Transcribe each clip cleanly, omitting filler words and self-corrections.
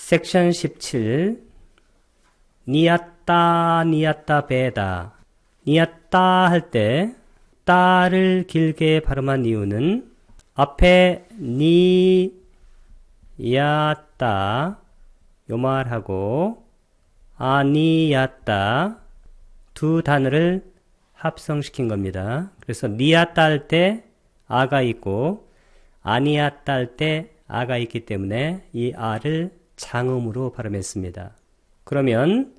섹션 17 니야따 니야따 베다. 니야따 할 때 따를 길게 발음한 이유는 앞에 니야따 요 말하고 아니야따 두 단어를 합성시킨 겁니다. 그래서 니야따 할 때 아가 있고 아니야따 할 때 아가 있기 때문에 이 아를 장음으로 발음했습니다. 그러면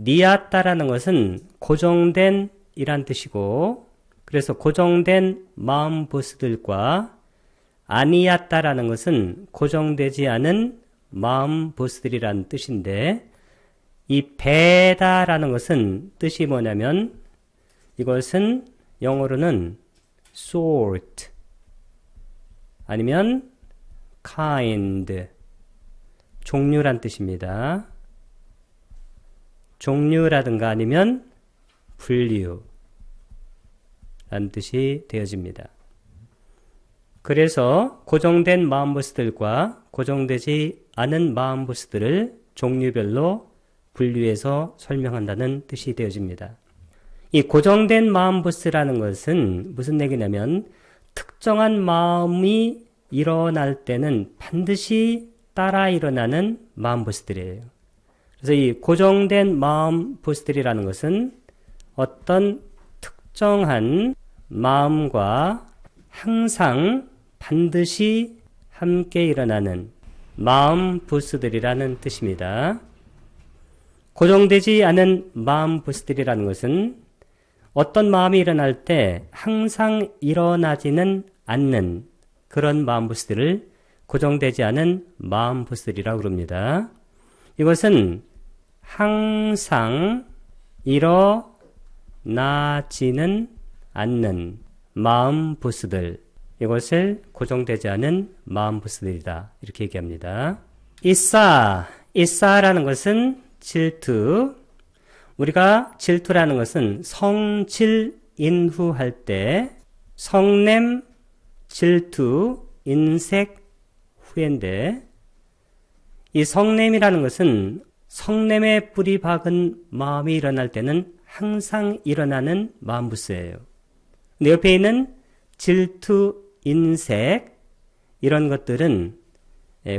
니야따라는 것은 고정된 이란 뜻이고, 그래서 고정된 마음 보스들과 아니야따라는 것은 고정되지 않은 마음 보스들이란 뜻인데, 이 베다라는 것은 뜻이 뭐냐면 이것은 영어로는 sort 아니면 kind 종류란 뜻입니다. 종류라든가 아니면 분류라는 뜻이 되어집니다. 그래서 고정된 마음보스들과 고정되지 않은 마음보스들을 종류별로 분류해서 설명한다는 뜻이 되어집니다. 이 고정된 마음보스라는 것은 무슨 얘기냐면 특정한 마음이 일어날 때는 반드시 따라 일어나는 마음보스들이에요. 그래서 이 고정된 마음보스들이라는 것은 어떤 특정한 마음과 항상 반드시 함께 일어나는 마음보스들이라는 뜻입니다. 고정되지 않은 마음보스들이라는 것은 어떤 마음이 일어날 때 항상 일어나지는 않는 그런 마음보스들을 고정되지 않은 마음보스들이라고 그럽니다. 이것은 항상 일어나지는 않는 마음보스들, 이것을 고정되지 않은 마음보스들이다, 이렇게 얘기합니다. 이싸라는 것은 질투. 우리가 질투라는 것은 성질인후 할 때 성냄, 질투, 인색, 후인데, 이 성냄이라는 것은 성냄에 뿌리 박은 마음이 일어날 때는 항상 일어나는 마음부스예요. 근데 옆에 있는 질투, 인색 이런 것들은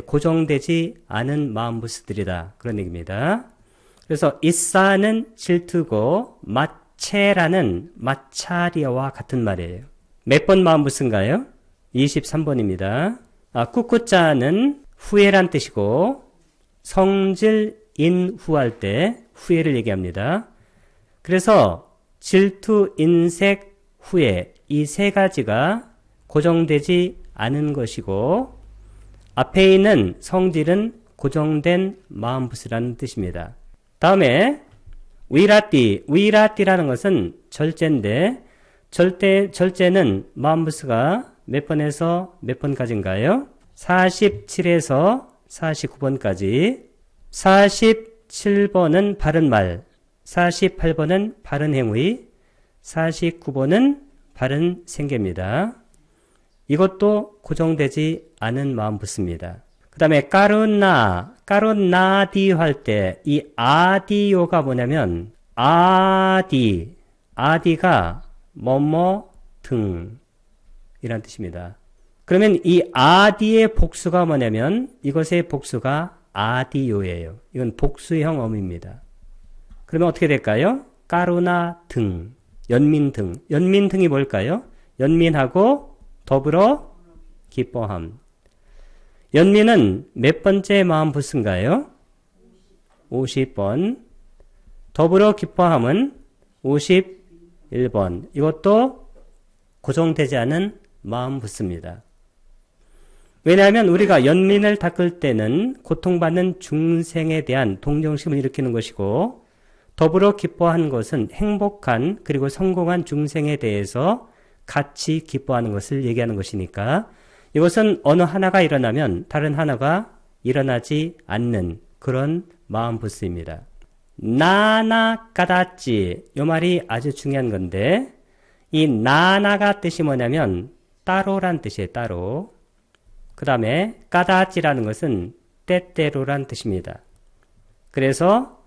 고정되지 않은 마음부스들이다, 그런 얘기입니다. 그래서 이싸는 질투고 마체라는 마차리아와 같은 말이에요. 몇 번 마음부스인가요? 23번입니다. 꾸꾸짜는 후회란 뜻이고 성질인후할 때 후회를 얘기합니다. 그래서 질투, 인색, 후회 이 세 가지가 고정되지 않은 것이고 앞에 있는 성질은 고정된 마음부스라는 뜻입니다. 다음에 위라띠라는 것은 절제인데 절제는 마음부스가 몇 번에서 몇 번까지인가요? 47에서 49번까지. 47번은 바른 말, 48번은 바른 행위, 49번은 바른 생계입니다. 이것도 고정되지 않은 마음부스입니다. 그 다음에 까룬나디 할 때 이 아디요가 뭐냐면 아디가 뭐뭐 등 이란 뜻입니다. 그러면 이 아디의 복수가 뭐냐면 이것의 복수가 아디요예요. 이건 복수형 어미입니다. 그러면 어떻게 될까요? 까루나 등, 연민 등. 연민 등이 뭘까요? 연민하고 더불어 기뻐함. 연민은 몇 번째 마음부스인가요? 50번. 더불어 기뻐함은 51번. 이것도 고정되지 않은 마음부스입니다. 왜냐하면 우리가 연민을 닦을 때는 고통받는 중생에 대한 동정심을 일으키는 것이고 더불어 기뻐하는 것은 행복한 그리고 성공한 중생에 대해서 같이 기뻐하는 것을 얘기하는 것이니까 이것은 어느 하나가 일어나면 다른 하나가 일어나지 않는 그런 마음부스입니다. 나나까다찌 이 말이 아주 중요한 건데 이 나나가 뜻이 뭐냐면 따로란 뜻이에요. 따로. 그 다음에 까다찌라는 것은 때때로란 뜻입니다. 그래서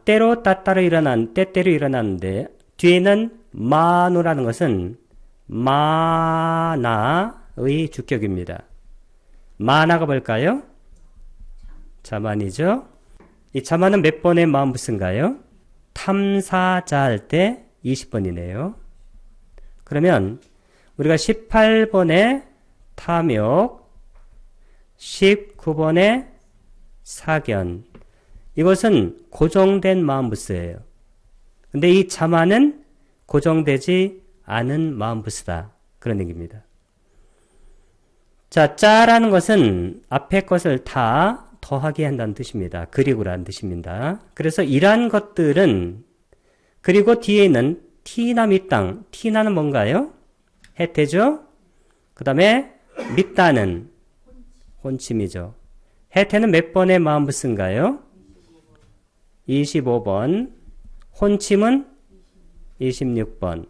때로 따따로 때때로 일어나는데 뒤에는 마노라는 것은 마나의 주격입니다. 마나가 뭘까요? 자만이죠. 이 자만은 몇 번의 마음부스인가요? 탐사자 할 때 20번이네요. 그러면 우리가 18번의 탐욕, 19번의 사견, 이것은 고정된 마음부스예요. 근데 이 자만은 고정되지 않은 마음부스다. 그런 얘기입니다. 자, 짜라는 것은 앞에 것을 다 더하게 한다는 뜻입니다. 그리고라는 뜻입니다. 그래서 이러한 것들은 그리고 뒤에 있는 티나 밑땅, 티나는 뭔가요? 해태죠? 그 다음에 밑다는 혼침이죠. 해태는 몇 번의 마음부스인가요? 25번. 혼침은 26번.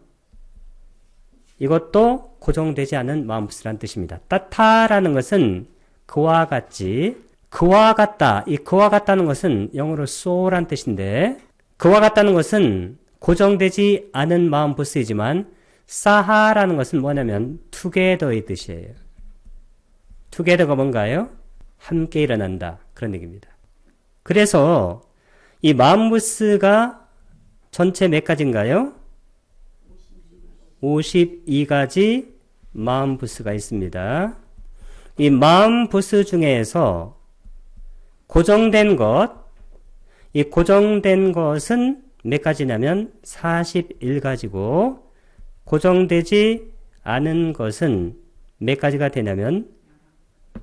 이것도 고정되지 않은 마음부스라는 뜻입니다. 따타라는 것은 그와 같이, 그와 같다. 이 그와 같다는 것은 영어로 so란 뜻인데, 그와 같다는 것은 고정되지 않은 마음부스이지만 사하라는 것은 뭐냐면 together의 뜻이에요. together가 뭔가요? 함께 일어난다. 그런 얘기입니다. 그래서 이 마음부스가 전체 몇 가지인가요? 52가지 마음부스가 있습니다. 이 마음부스 중에서 고정된 것, 이 고정된 것은 몇 가지냐면 41가지고 고정되지 않은 것은 몇 가지가 되냐면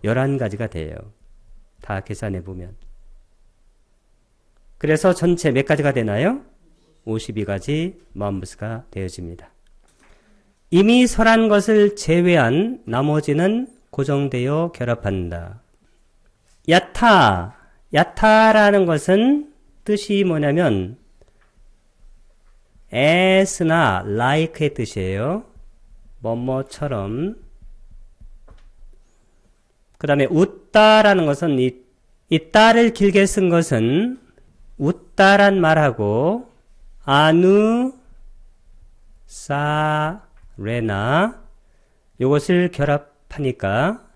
11가지가 돼요. 다 계산해 보면. 그래서 전체 몇 가지가 되나요? 52가지 마음부스가 되어집니다. 이미 설한 것을 제외한 나머지는 고정되어 결합한다. 야타라는 것은 뜻이 뭐냐면 as나 like의 뜻이에요. 뭐뭐처럼. 그 다음에 웃다라는 것은 이 따를 길게 쓴 것은 웃다란 말하고 아누 사레나 이것을 결합하니까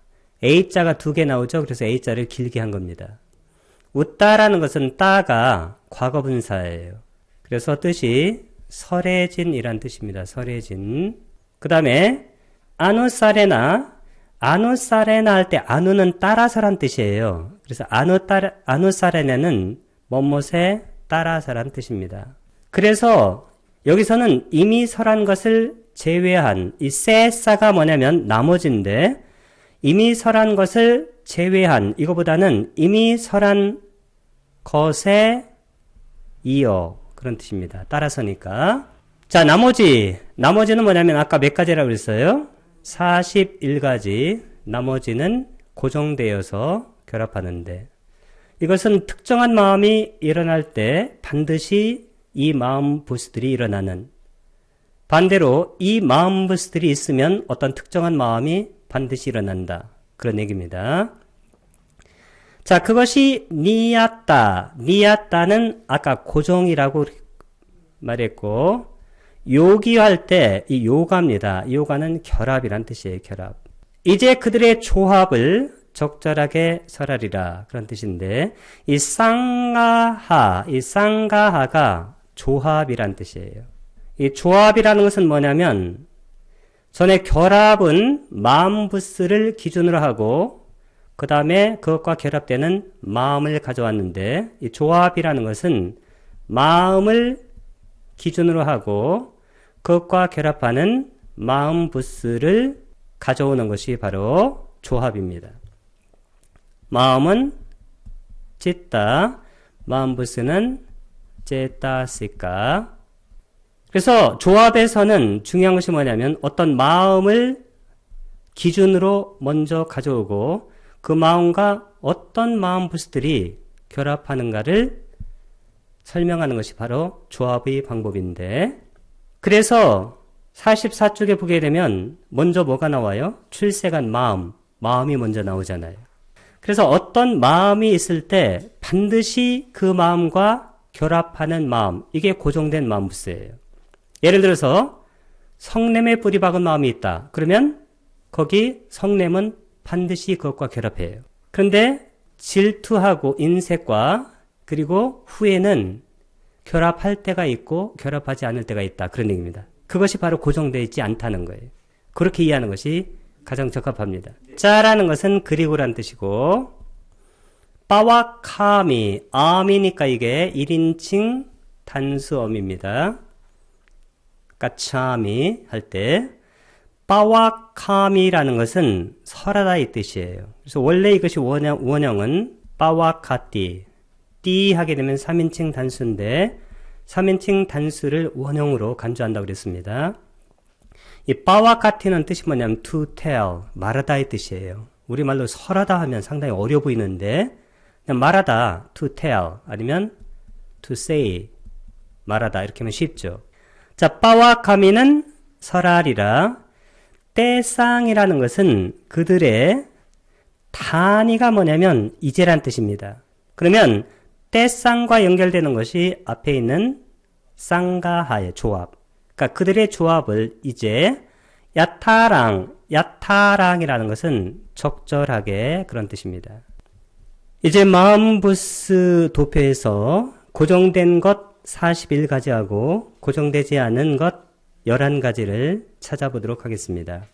A자가 2개 나오죠. 그래서 A자를 길게 한 겁니다. 웃다라는 것은 따가 과거분사예요. 그래서 뜻이 설해진이란 뜻입니다. 설해진. 그 다음에 아누사레나 할 때 아누는 따라서란 뜻이에요. 그래서 아누사레나는 뭐뭇에 따라서란 뜻입니다. 그래서 여기서는 이미 설한 것을 제외한 이 세사가 뭐냐면 나머지인데 이미 설한 것을 제외한 이거보다는 이미 설한 것에 이어 그런 뜻입니다. 따라서니까. 자, 나머지는 뭐냐면 아까 몇 가지라고 그랬어요? 41가지. 나머지는 고정되어서 결합하는데 이것은 특정한 마음이 일어날 때 반드시 이 마음 부스들이 일어나는, 반대로 이 마음 부스들이 있으면 어떤 특정한 마음이 반드시 일어난다. 그런 얘기입니다. 자, 그것이 니야따는 아까 고정이라고 말했고 요기할 때 이 요가입니다. 요가는 결합이란 뜻이에요. 결합. 이제 그들의 조합을 적절하게 설하리라 그런 뜻인데 이 쌍가하가 조합이란 뜻이에요. 이 조합이라는 것은 뭐냐면 전에 결합은 마음부스를 기준으로 하고 그 다음에 그것과 결합되는 마음을 가져왔는데 이 조합이라는 것은 마음을 기준으로 하고 그것과 결합하는 마음부스를 가져오는 것이 바로 조합입니다. 마음은 찌따, 마음부스는 ចេតា시까. 그래서 조합에서는 중요한 것이 뭐냐면 어떤 마음을 기준으로 먼저 가져오고 그 마음과 어떤 마음부스들이 결합하는가를 설명하는 것이 바로 조합의 방법인데 그래서 44쪽에 보게 되면 먼저 뭐가 나와요? 출생한 마음이 먼저 나오잖아요. 그래서 어떤 마음이 있을 때 반드시 그 마음과 결합하는 마음, 이게 고정된 마음부스예요. 예를 들어서 성냄에 뿌리 박은 마음이 있다. 그러면 거기 성냄은 반드시 그것과 결합해요. 그런데 질투하고 인색과 그리고 후회는 결합할 때가 있고 결합하지 않을 때가 있다. 그런 얘기입니다. 그것이 바로 고정되어 있지 않다는 거예요. 그렇게 이해하는 것이 가장 적합합니다. 짜라는 것은 그리고란 뜻이고, 빠와 카미, 암이니까 이게 1인칭 단수어입니다. 까차미 할 때 빠와 카미라는 것은 설하다 이 뜻이에요. 그래서 원래 이것이 원형은 빠와 카띠, 띠 하게 되면 3인칭 단수인데 3인칭 단수를 원형으로 간주한다고 그랬습니다. 이 빠와 카티는 뜻이 뭐냐면 to tell, 말하다 이 뜻이에요. 우리말로 설하다 하면 상당히 어려 보이는데 그냥 말하다, to tell, 아니면 to say, 말하다 이렇게 하면 쉽죠. 자, 빠와 카미는 설하리라. 떼쌍이라는 것은 그들의 단위가 뭐냐면 이제란 뜻입니다. 그러면 떼쌍과 연결되는 것이 앞에 있는 쌍가하의 조합. 그러니까 그들의 조합을 이제 야타랑이라는 것은 적절하게 그런 뜻입니다. 이제 마음부스 도표에서 고정된 것 41가지하고 고정되지 않은 것 11가지를 찾아보도록 하겠습니다.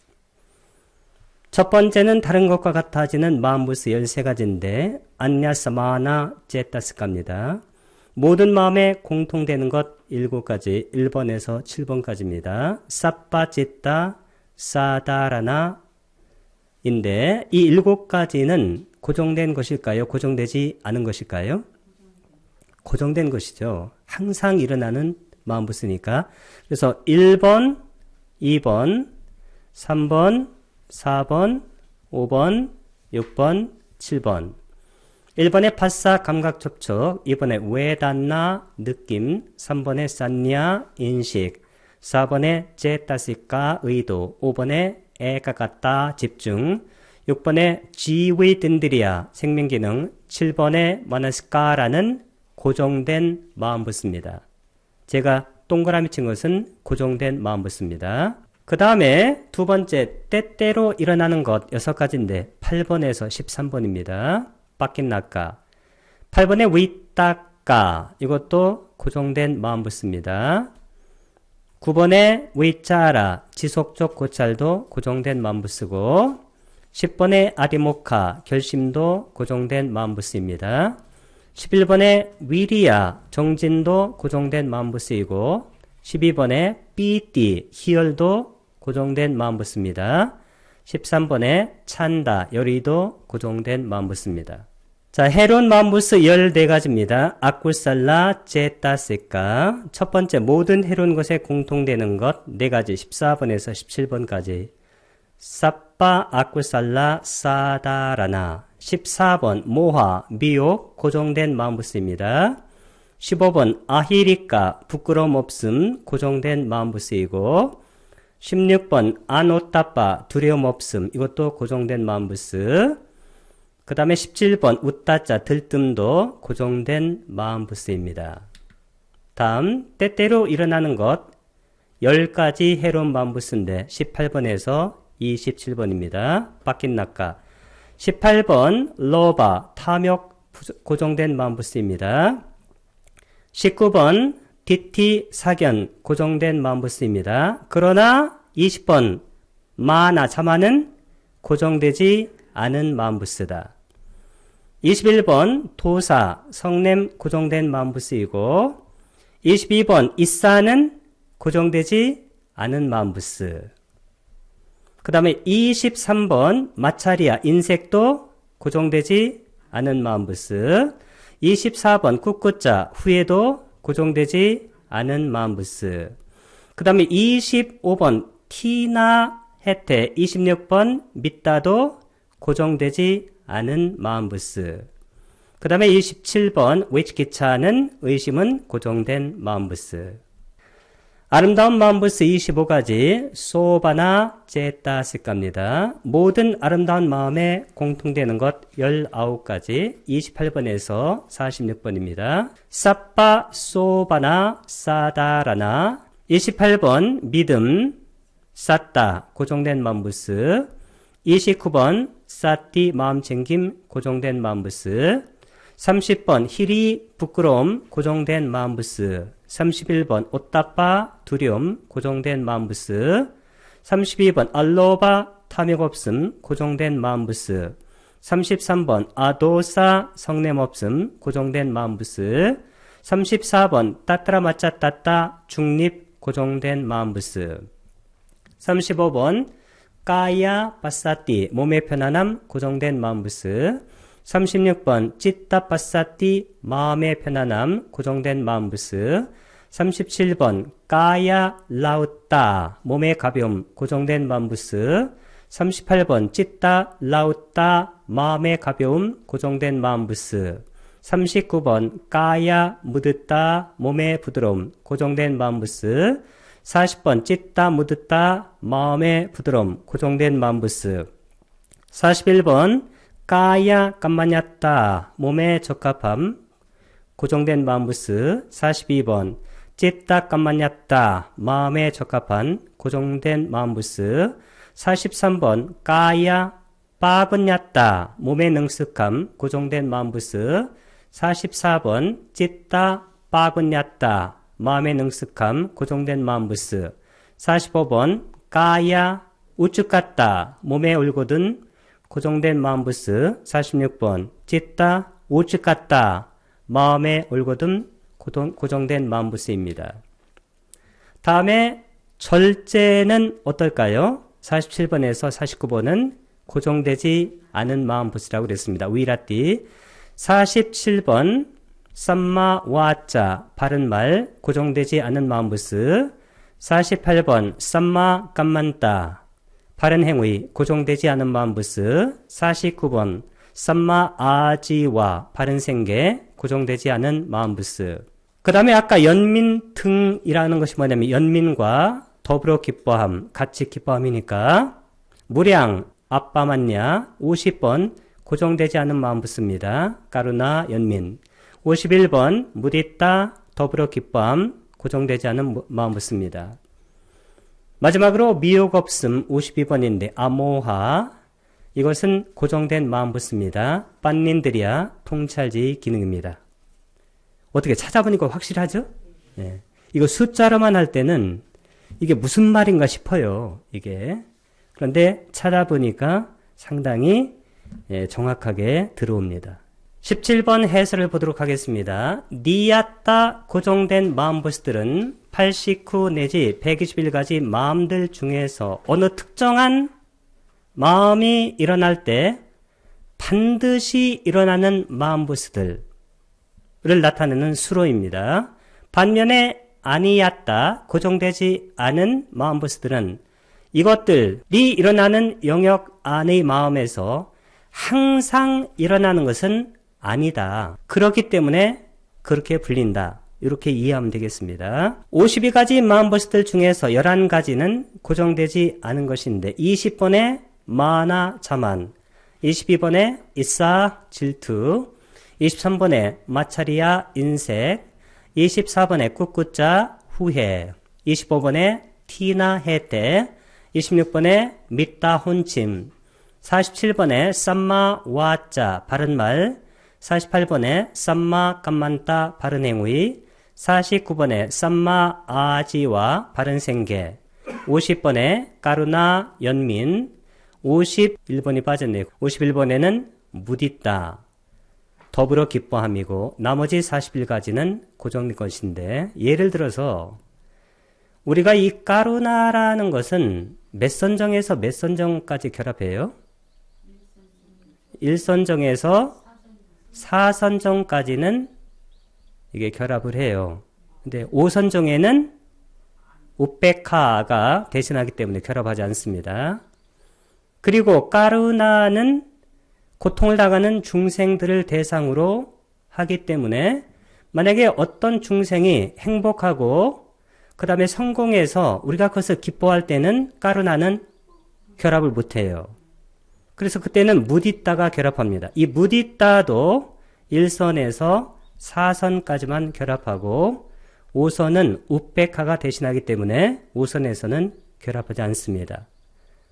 첫 번째는 다른 것과 같아지는 마음부스 13가지인데 안냐사마나 제타스카입니다. 모든 마음에 공통되는 것 7가지, 1번에서 7번까지입니다. 사빠จิต다 사다라나 인데 이 7가지는 고정된 것일까요? 고정되지 않은 것일까요? 고정된 것이죠. 항상 일어나는 마음부스니까. 그래서 1번, 2번, 3번, 4번, 5번, 6번, 7번. 1번에 파사 감각 접촉, 2번에 웨단나 느낌, 3번에 산냐 인식, 4번에 제타시카 의도, 5번에 에까까따 집중, 6번에 지위든드리아 생명기능, 7번에 마나스카라는 고정된 마음부스입니다. 제가 동그라미 친 것은 고정된 마음부스입니다. 그 다음에 두 번째 때때로 일어나는 것 6가지인데 8번에서 13번입니다. 빠낀나까 8번에 위따까 이것도 고정된 마음부스입니다. 9번에 위짜라 지속적 고찰도 고정된 마음부스고 10번에 아디모카 결심도 고정된 마음부스입니다. 11번에 위리아 정진도 고정된 마음부스이고 12번에 삐띠 희열도 고정된 마음부스입니다. 13번에 찬다 열의도 고정된 마음부스입니다. 자, 해로운 마음부스 14가지입니다. 아쿠살라 제타세카 첫 번째 모든 해로운 것에 공통되는 것 4가지 14번에서 17번까지 사빠 아쿠살라 사다라나 14번 모하 미혹 고정된 마음부스입니다. 15번 아히리까 부끄러움 없음 고정된 마음부스이고 16번 아노따빠 두려움 없음 이것도 고정된 마음부스. 그 다음에 17번 웃다자 들뜸도 고정된 마음부스입니다. 다음 때때로 일어나는 것 10가지 해로운 마음부스인데 18번에서 27번입니다. 빠낀나까 18번 로바 탐욕 고정된 마음부스입니다. 19번 디티 사견 고정된 마음부스입니다. 그러나 20번 마나 자만은 고정되지 않은 마음부스다. 21번 도사 성냄 고정된 마음부스이고 22번 이사는 고정되지 않은 마음부스. 그 다음에 23번 마차리아 인색도 고정되지 않은 마음부스. 24번 꿋꿋자 후회도 고정되지 않은 마음부스. 그 다음에 25번 티나 해태 26번 믿다도 고정되지 않은 마음부스. 그 다음에 27번 위치기차는 의심은 고정된 마음부스. 아름다운 마음부스 25가지 소바나 제타스입니다. 모든 아름다운 마음에 공통되는 것 19가지 28번에서 46번입니다. 사빠 소바나 사다라나 28번 믿음 사따 고정된 마음부스 29번 사띠 마음챙김 고정된 마음부스 30번 희리 부끄러움 고정된 마음부스 31번 오따빠 두려움 고정된 마음부스 32번 알로바 탐욕 없음 고정된 마음부스 33번 아도사 성냄 없음 고정된 마음부스 34번 따따라 맞짜 따따 중립 고정된 마음부스 35번 까야 빠싸띠 몸의 편안함 고정된 마음부스 36번 찌따 빠싸띠 마음의 편안함 고정된 마음부스 37번 까야 라우따 몸의 가벼움 고정된 마음부스 38번 찌따 라우따 마음의 가벼움 고정된 마음부스 39번 까야 무드따 몸의 부드러움 고정된 마음부스 40번 찌따 무드따 마음의 부드러움 고정된 마음부스 41번 까야 깜마냐따 몸의 적합함 고정된 마음부스 42번 찌따 깜마냐따 마음의 적합한 고정된 마음부스 43번 까야 빠근냐따 몸의 능숙함 고정된 마음부스 44번 찌따 빠근냐따 마음의 능숙함 고정된 마음부스 45번 까야 우측갔다 몸의 올곧은 고정된 마음부스 46번 찌따 우측갔다 마음의 올곧은 고정된 마음부스입니다. 다음에 절제는 어떨까요? 47번에서 49번은 고정되지 않은 마음부스라고 그랬습니다. 위라띠 47번 쌈마 와짜 바른말 고정되지 않은 마음부스 48번 쌈마 깜만따 바른 행위 고정되지 않은 마음부스 49번 쌈마 아지와 바른 생계 고정되지 않은 마음부스 그 다음에 아까 연민등이라는 것이 뭐냐면 연민과 더불어 기뻐함 같이 기뻐함이니까 무량 아빠만냐 50번 고정되지 않은 마음부스입니다. 까루나 연민 51번 무디따 더불어 기뻐함 고정되지 않은 마음부스입니다. 마지막으로 미혹 없음 52번인데 아모하 이것은 고정된 마음부스입니다. 빤닌드리아 통찰지 기능입니다. 어떻게 찾아보니까 확실하죠? 예. 이거 숫자로만 할 때는 이게 무슨 말인가 싶어요. 이게 그런데 찾아보니까 상당히 정확하게 들어옵니다. 17번 해설을 보도록 하겠습니다. 니야따 고정된 마음부스들은 89 내지 121가지 마음들 중에서 어느 특정한 마음이 일어날 때 반드시 일어나는 마음부스들을 나타내는 수로입니다. 반면에 아니야따 고정되지 않은 마음부스들은 이것들이 일어나는 영역 안의 마음에서 항상 일어나는 것은 아니다. 그렇기 때문에 그렇게 불린다. 이렇게 이해하면 되겠습니다. 52가지 마음부스들 중에서 11가지는 고정되지 않은 것인데 20번에 마나 자만 22번에 이사 질투 23번에 마차리아 인색 24번에 꿋꿋자 후회 25번에 티나 해태 26번에 믿다 혼침 47번에 쌈마 와짜 바른말 48번에 쌈마 깜만따 바른 행위 49번에 쌈마 아지와 바른 생계 50번에 까루나 연민 51번이 빠졌네요. 51번에는 무디따 더불어 기뻐함이고 나머지 41가지는 고정된 것인데 예를 들어서 우리가 이 까루나라는 것은 몇 선정에서 몇 선정까지 결합해요? 1선정에서 4선정까지는 이게 결합을 해요. 근데 5선정에는 우페카가 대신하기 때문에 결합하지 않습니다. 그리고 까루나는 고통을 당하는 중생들을 대상으로 하기 때문에 만약에 어떤 중생이 행복하고 그 다음에 성공해서 우리가 그것을 기뻐할 때는 까르나는 결합을 못해요. 그래서 그때는 무디따가 결합합니다. 이 무디따도 1선에서 4선까지만 결합하고 5선은 우페카가 대신하기 때문에 5선에서는 결합하지 않습니다.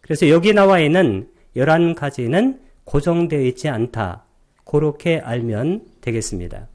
그래서 여기 나와 있는 11가지는 고정되어 있지 않다. 그렇게 알면 되겠습니다.